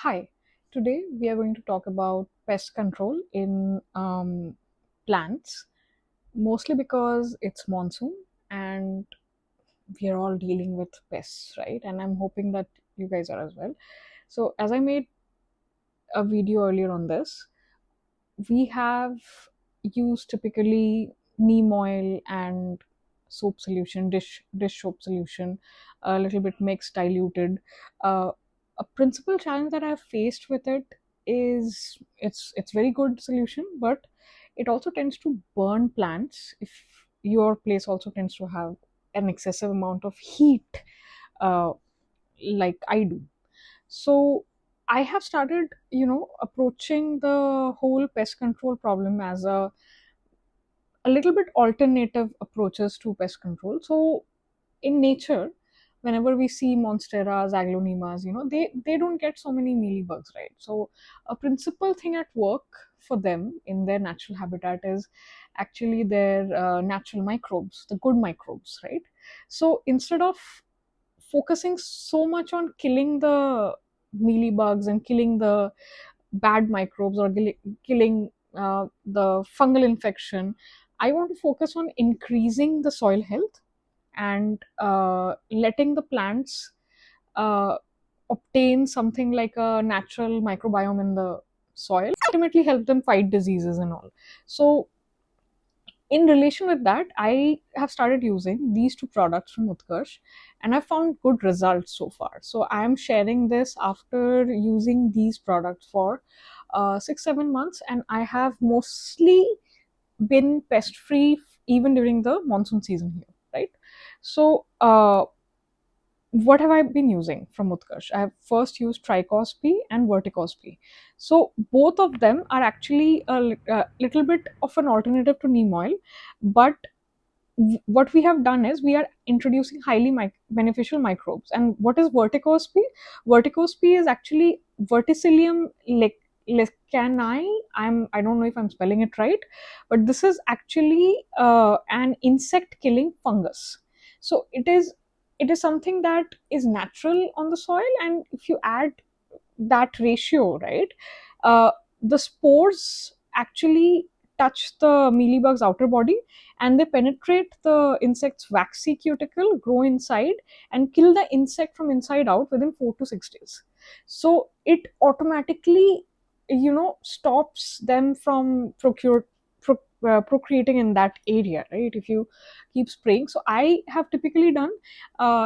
Hi, today we are going to talk about pest control in plants, mostly because it's monsoon and we are all dealing with pests, right? And I'm hoping that you guys are as well. So, as I made a video earlier on this, we have used typically neem oil and soap solution, dish soap solution, a little bit mixed, diluted. Uh, a principal challenge that I've faced with it is it's very good solution, but it also tends to burn plants if your place also tends to have an excessive amount of heat, uh, like I do. So I have started, approaching the whole pest control problem as a little bit alternative approaches to pest control. So in nature, whenever we see monsteras, aglonemas, they don't get so many mealybugs, right? So a principal thing at work for them in their natural habitat is actually their natural microbes, the good microbes, right? So instead of focusing so much on killing the mealybugs and killing the bad microbes or killing the fungal infection, I want to focus on increasing the soil health and letting the plants uh, obtain something like a natural microbiome in the soil, ultimately help them fight diseases and all. So in relation with that, I have started using these two products from Utkarsh and I found good results so far. So I am sharing this after using these products for 6 7 months, and I have mostly been pest free even during the monsoon season here, right? So what have I been using from Utkarsh? I have first used Trichoz-P and Verticoz-P. So both of them are actually a little bit of an alternative to neem oil, but what we have done is we are introducing highly beneficial microbes. And what is Verticoz-P? Verticoz-P is actually Verticillium Lecanii. I don't know if I'm spelling it right, but this is actually an insect killing fungus. So it is something that is natural on the soil, and if you add that ratio, right, uh, the spores actually touch the mealybug's outer body and they penetrate the insect's waxy cuticle, grow inside, and kill the insect from inside out within 4 to 6 days. So it automatically, stops them from procreating in that area, right? If you keep spraying. So I have typically done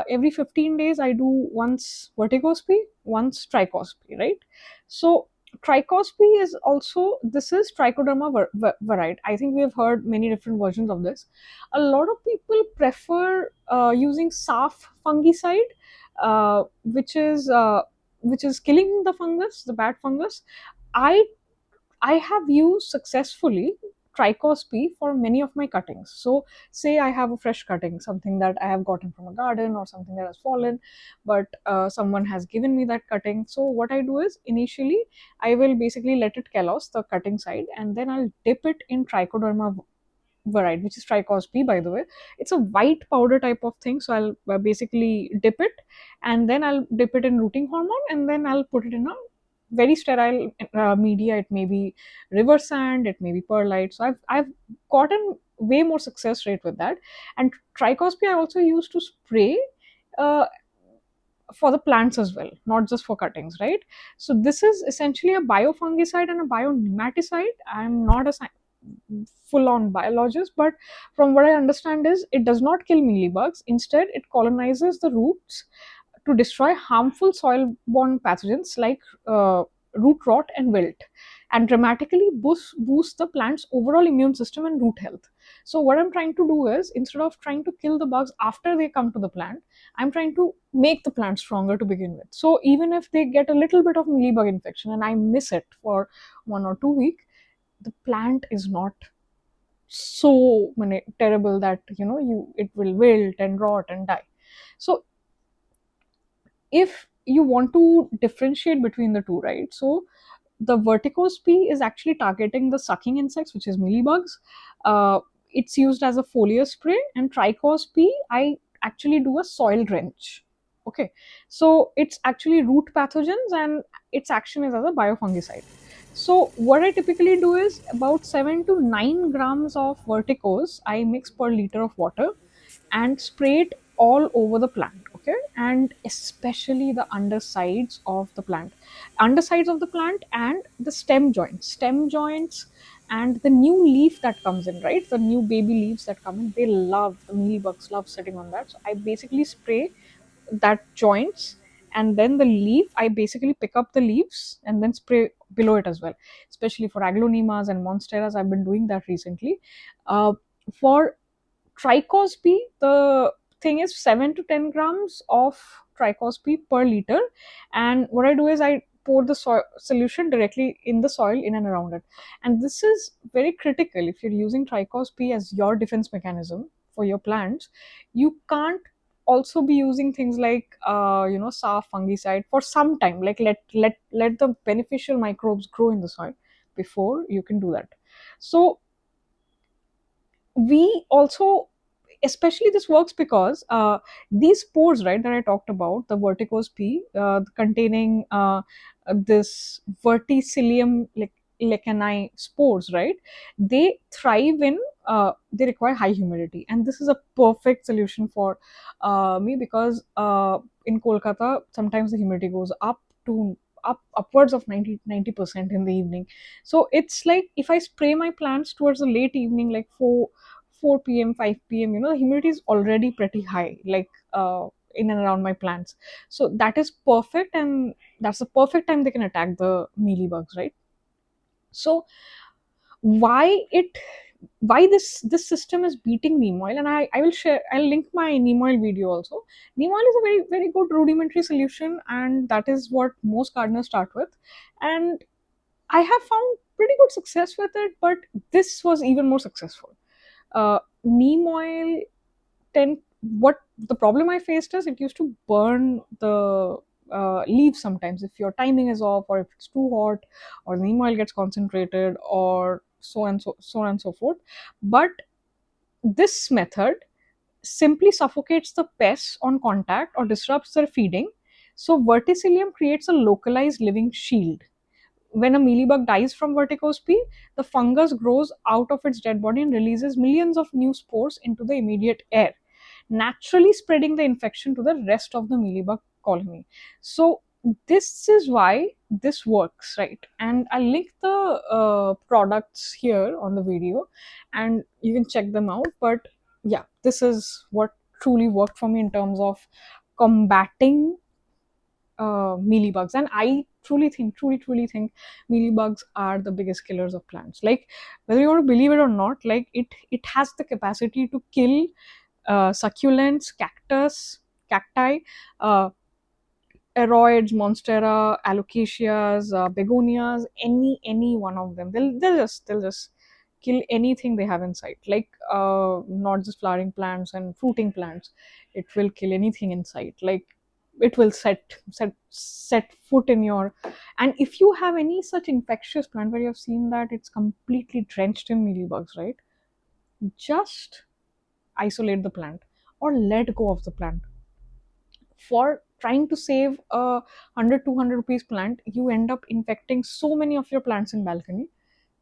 every 15 days, I do once Verticoz-P, once Trichoz-P, right? So Trichoz-P is also, this is Trichoderma Viride. I think we have heard many different versions of this. A lot of people prefer using SAF fungicide, which is killing the fungus, the bad fungus. I I have used successfully Trichoz-P for many of my cuttings. So, say I have a fresh cutting, something that I have gotten from a garden or something that has fallen, but someone has given me that cutting. So, what I do is initially I will basically let it callose the cutting side, and then I'll dip it in Trichoderma variety, which is Trichoz-P, by the way. It's a white powder type of thing. So, I'll basically dip it, and then I'll dip it in rooting hormone, and then I'll put it in a very sterile media. It may be river sand, it may be perlite. So I've gotten way more success rate with that. And Trichoz-P I also used to spray uh, for the plants as well, not just for cuttings, right? So this is essentially a biofungicide and a bionematicide. I'm not a full on biologist, but from what I understand is it does not kill mealybugs. Instead, it colonizes the roots to destroy harmful soil-borne pathogens like root rot and wilt, and dramatically boost the plant's overall immune system and root health. So what I'm trying to do is, instead of trying to kill the bugs after they come to the plant, I'm trying to make the plant stronger to begin with. So even if they get a little bit of mealybug infection and I miss it for 1 or 2 weeks, the plant is not so terrible that it will wilt and rot and die. So if you want to differentiate between the two, right? So the Verticoz-P is actually targeting the sucking insects, which is mealybugs. It's used as a foliar spray, and Trichoz-P, I actually do a soil drench Okay, so it's actually root pathogens, and its action is as a biofungicide. So what I typically do is about 7 to 9 grams of verticoz I mix per liter of water and spray it all over the plant. Okay, and especially the undersides of the plant and the stem joints and the new leaf that comes in, right? The new baby leaves that come in, the mealybugs love sitting on that. So I basically spray that joints, and then the leaf, I basically pick up the leaves and then spray below it as well, especially for aglonemas and monsteras. I've been doing that recently. For Trichoz-P, the thing is 7 to 10 grams of Trichoz-P per liter. And what I do is I pour the solution directly in the soil in and around it. And this is very critical if you're using Trichoz-P as your defense mechanism for your plants. You can't also be using things like SAF fungicide for some time. Like let the beneficial microbes grow in the soil before you can do that. So we also, especially this works because these spores, right, that I talked about, the Verticoz-P containing this Verticillium Lecanii spores, right, they thrive in they require high humidity, and this is a perfect solution for me because in Kolkata sometimes the humidity goes up to upwards of 90% in the evening. So it's like if I spray my plants towards the late evening, like 4 p.m., 5 p.m., the humidity is already pretty high, like in and around my plants. So that is perfect, and that's the perfect time they can attack the mealybugs, right? So why it why this system is beating neem oil, and I'll link my neem oil video also. Neem oil is a very very good rudimentary solution, and that is what most gardeners start with. And I have found pretty good success with it, but this was even more successful. Neem oil tend what the problem I faced is it used to burn the leaves sometimes if your timing is off, or if it's too hot, or neem oil gets concentrated, or so on and so forth. But this method simply suffocates the pests on contact or disrupts their feeding. So verticillium creates a localized living shield. When a mealybug dies from Verticoz-P, the fungus grows out of its dead body and releases millions of new spores into the immediate air, naturally spreading the infection to the rest of the mealybug colony. So this is why this works, right? And I'll link the products here on the video, and you can check them out. But yeah, this is what truly worked for me in terms of combating mealybugs. And I truly think mealybugs are the biggest killers of plants. Like, whether you want to believe it or not, like it has the capacity to kill succulents, cacti, uh, aroids, monstera, alocasias, begonias, any one of them. They'll just kill anything they have in sight. Like not just flowering plants and fruiting plants. It will kill anything in sight. Like it will set foot in your. And if you have any such infectious plant where you have seen that it's completely drenched in mealybugs, right? Just isolate the plant or let go of the plant. For trying to save a 100 200 rupees plant, you end up infecting so many of your plants in balcony.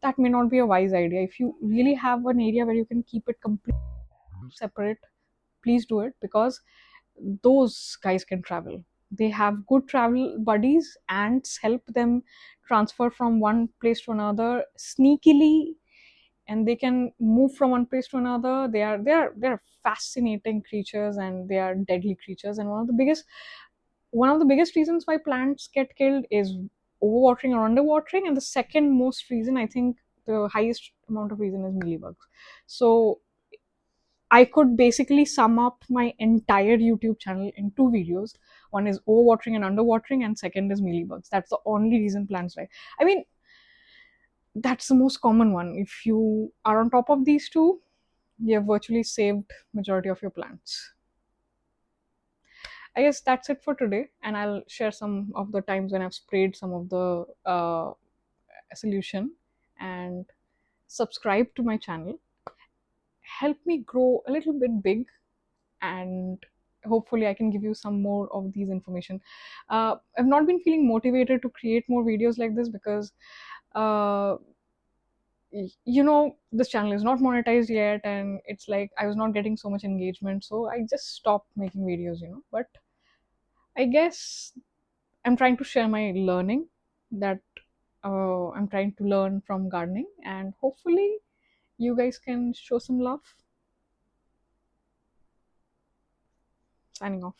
That may not be a wise idea. If you really have an area where you can keep it completely separate, please do it, because those guys can travel. They have good travel buddies. Ants help them transfer from one place to another sneakily, and they can move from one place to another. They are fascinating creatures, and they are deadly creatures. And one of the biggest reasons why plants get killed is overwatering or underwatering, and the second most reason, I think the highest amount of reason, is mealybugs. So I could basically sum up my entire YouTube channel in two videos. One is overwatering and underwatering, and second is mealybugs. That's the only reason plants die. I mean, that's the most common one. If you are on top of these two, you have virtually saved majority of your plants. I guess that's it for today, and I'll share some of the times when I've sprayed some of the solution. And subscribe to my channel. Help me grow a little bit big, and hopefully I can give you some more of these information. I've not been feeling motivated to create more videos like this because uh, this channel is not monetized yet, and it's like I was not getting so much engagement, so I just stopped making videos, but I guess I'm trying to share my learning that I'm trying to learn from gardening, and hopefully you guys can show some love. Signing off.